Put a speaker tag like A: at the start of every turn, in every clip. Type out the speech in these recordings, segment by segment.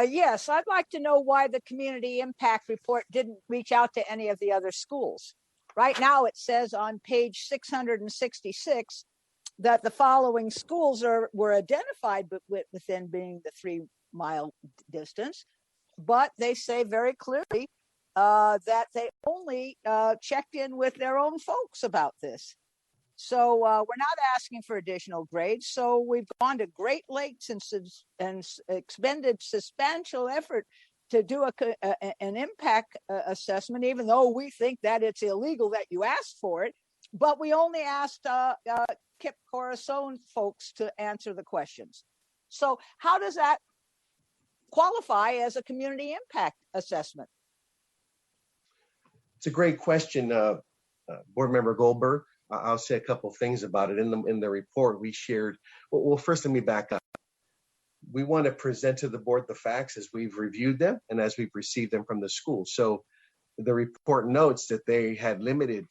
A: Yes, I'd like to know why the community impact report didn't reach out to any of the other schools. Right now, it says on page 666 that the following schools were identified within being the 3-mile distance, but they say very clearly that they only checked in with their own folks about this. So we're not asking for additional grades. So we've gone to great lengths and expended substantial effort to do an impact assessment, even though we think that it's illegal that you asked for it. But we only asked KIPP Corazon folks to answer the questions. So how does that qualify as a community impact assessment?
B: It's a great question, Board Member Golberg. I'll say a couple of things about it. In the report we shared, well, first let me back up. We want to present to the board the facts as we've reviewed them and as we've received them from the school. So the report notes that they had limited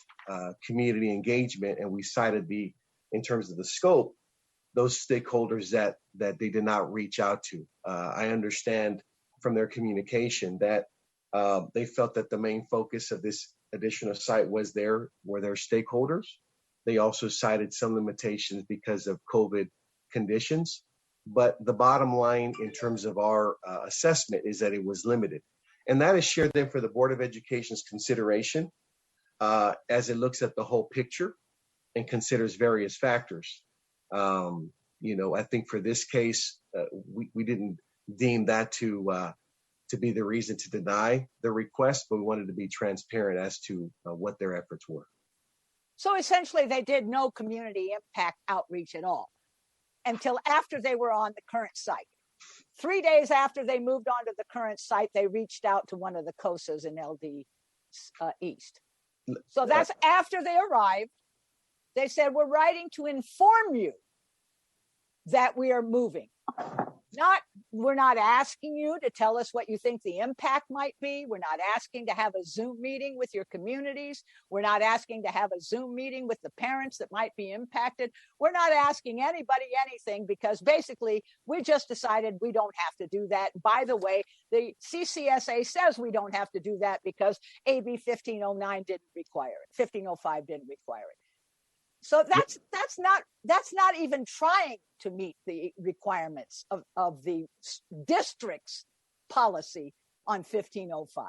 B: community engagement, and we cited in terms of the scope, those stakeholders that they did not reach out to. I understand from their communication that they felt that the main focus of this additional site were their stakeholders. They also cited some limitations because of COVID conditions. But the bottom line in terms of our assessment is that it was limited. And that is shared then for the Board of Education's consideration as it looks at the whole picture and considers various factors. I think for this case, we didn't deem that to be the reason to deny the request, but we wanted to be transparent as to what their efforts were.
A: So essentially, they did no community impact outreach at all until after they were on the current site. 3 days after they moved on to the current site, they reached out to one of the COSAs in LD East. So that's after they arrived. They said, we're writing to inform you that we are moving. We're not asking you to tell us what you think the impact might be. We're not asking to have a Zoom meeting with your communities. We're not asking to have a Zoom meeting with the parents that might be impacted. We're not asking anybody anything because basically we just decided we don't have to do that. By the way, the CCSA says we don't have to do that because AB 1509 didn't require it. 1505 didn't require it. So that's not even trying to meet the requirements of the district's policy on 1505.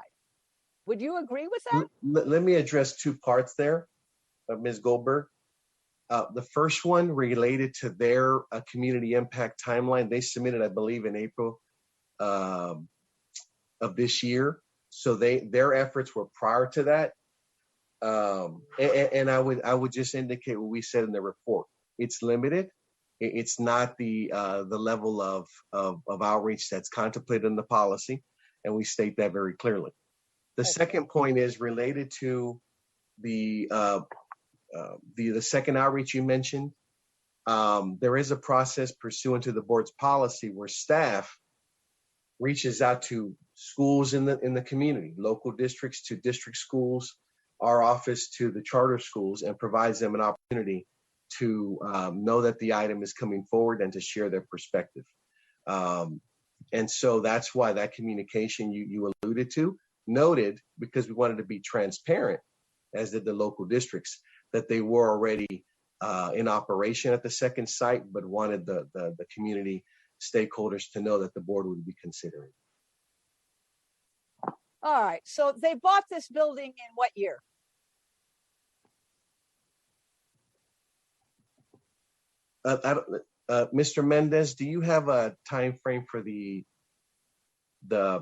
A: Would you agree with that?
B: Let me address two parts there, Ms. Golberg. The first one related to their community impact timeline. They submitted, I believe, in April of this year. So their efforts were prior to that. And I would just indicate what we said in the report. It's limited. It's not the level of outreach that's contemplated in the policy, and we state that very clearly. The second point is related to the second outreach you mentioned. There is a process pursuant to the board's policy where staff reaches out to schools in the community, local districts to district schools, our office to the charter schools, and provides them an opportunity to know that the item is coming forward and to share their perspective. And so that's why that communication you alluded to, noted, because we wanted to be transparent, as did the local districts, that they were already in operation at the second site, but wanted the community stakeholders to know that the board would be considering.
A: All right, so they bought this building in what year?
B: Mr. Mendez, do you have a time frame for the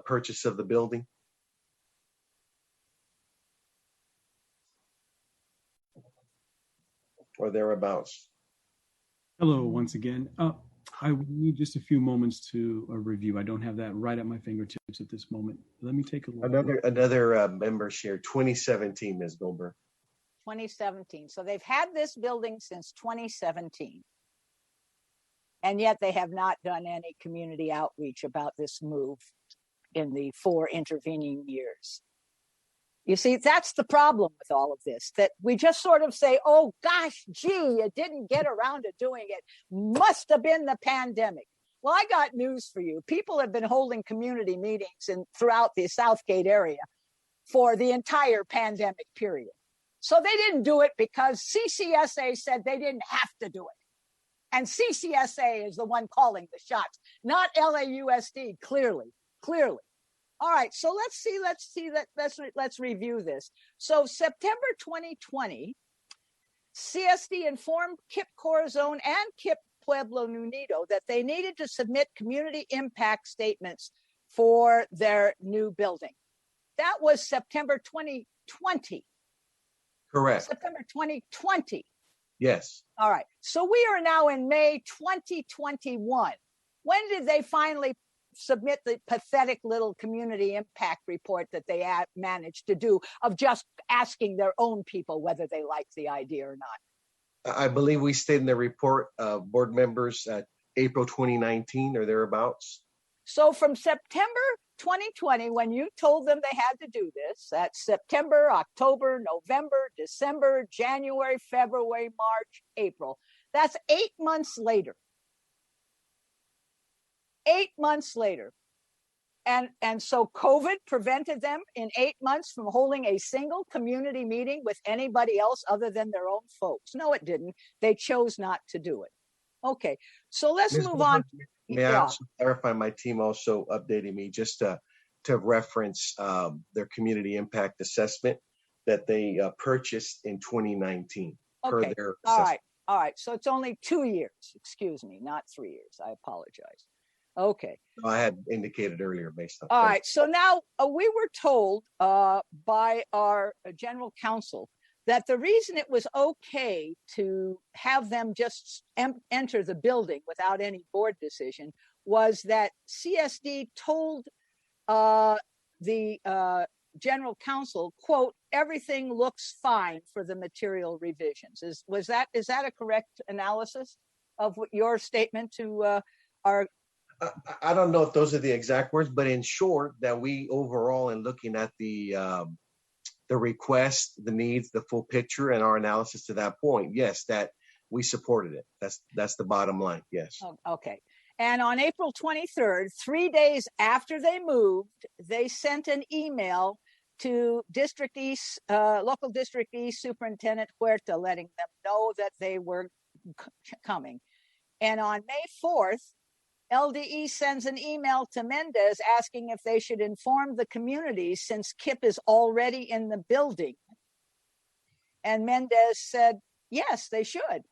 B: purchase of the building? Or thereabouts?
C: Hello, once again. I need just a few moments to review. I don't have that right at my fingertips at this moment. Let me take a look.
B: Another member shared 2017, Ms. Golberg.
A: 2017. So they've had this building since 2017. And yet they have not done any community outreach about this move in the 4 intervening years. You see, that's the problem with all of this, that we just sort of say, oh, gosh, gee, you didn't get around to doing it. Must have been the pandemic. Well, I got news for you. People have been holding community meetings throughout the Southgate area for the entire pandemic period. So they didn't do it because CCSA said they didn't have to do it. And CCSA is the one calling the shots, not LAUSD, clearly. All right, so let's review this. So September 2020, CSD informed KIPP Corazon and KIPP Pueblo Unido that they needed to submit community impact statements for their new building. That was September 2020.
B: Correct.
A: September 2020.
B: Yes.
A: All right. So we are now in May 2021. When did they finally submit the pathetic little community impact report that they managed to do of just asking their own people whether they like the idea or not?
B: I believe we stated in the report, board members, April 2019 or thereabouts.
A: So from September 2020, when you told them they had to do this, that's September, October, November, December, January, February, March, April. That's 8 months later. 8 months later. And so COVID prevented them in 8 months from holding a single community meeting with anybody else other than their own folks. No, it didn't. They chose not to do it. Okay, so let's move on.
B: May I also clarify, my team also updated me just to reference their community impact assessment that they purchased in 2019.
A: Okay,
B: per their
A: all right. So it's only 2 years, excuse me, not 3 years. I apologize. Okay.
B: No, I had indicated earlier based on.
A: All right. So now we were told by our general counsel that the reason it was okay to have them just enter the building without any board decision was that CSD told the general counsel, quote, everything looks fine for the material revisions. Is that a correct analysis of what your statement to our?
B: I don't know if those are the exact words, but in short, that we overall, in looking at the request, the needs, the full picture, and our analysis to that point, yes, that we supported it. That's the bottom line. Yes.
A: Okay. And on April 23rd, 3 days after they moved, they sent an email to District East, local District East Superintendent Huerta, letting them know that they were coming. And on May 4th, LDE sends an email to Mendez asking if they should inform the community since KIPP is already in the building. And Mendez said, yes, they should,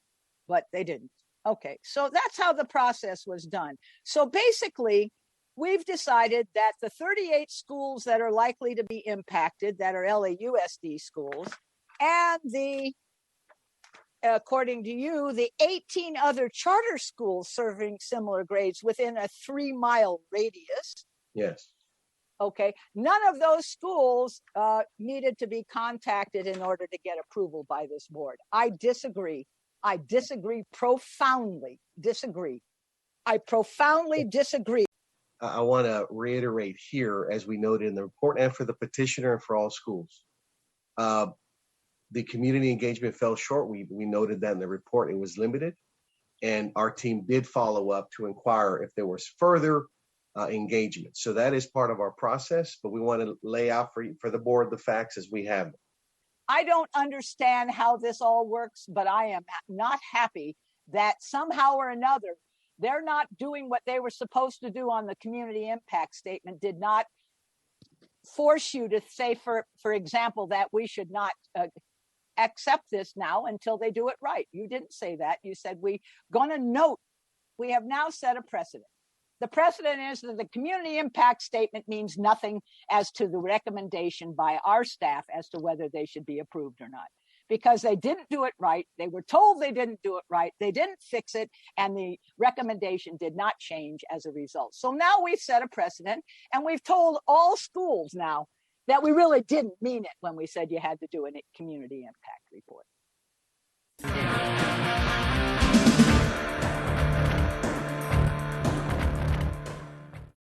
A: but they didn't. Okay, so that's how the process was done. So basically, we've decided that the 38 schools that are likely to be impacted, that are LAUSD schools, and the according to you, the 18 other charter schools serving similar grades within a 3-mile radius.
B: Yes.
A: Okay. None of those schools needed to be contacted in order to get approval by this board. I disagree. I disagree profoundly. I profoundly disagree.
B: I want to reiterate here, as we noted in the report, and for the petitioner and for all schools. The community engagement fell short. We noted that in the report. It was limited. And our team did follow up to inquire if there was further engagement. So that is part of our process, but we want to lay out for the board the facts as we have them.
A: I don't understand how this all works, but I am not happy that somehow or another, they're not doing what they were supposed to do on the community impact statement, did not force you to say, for example, that we should not accept this now until they do it right. You didn't say that. You said we have now set a precedent. The precedent is that the community impact statement means nothing as to the recommendation by our staff as to whether they should be approved or not, because they didn't do it right. They were told they didn't do it right. They didn't fix it, and the recommendation did not change as a result. So now we've set a precedent, and we've told all schools now that we really didn't mean it when we said you had to do a community impact report.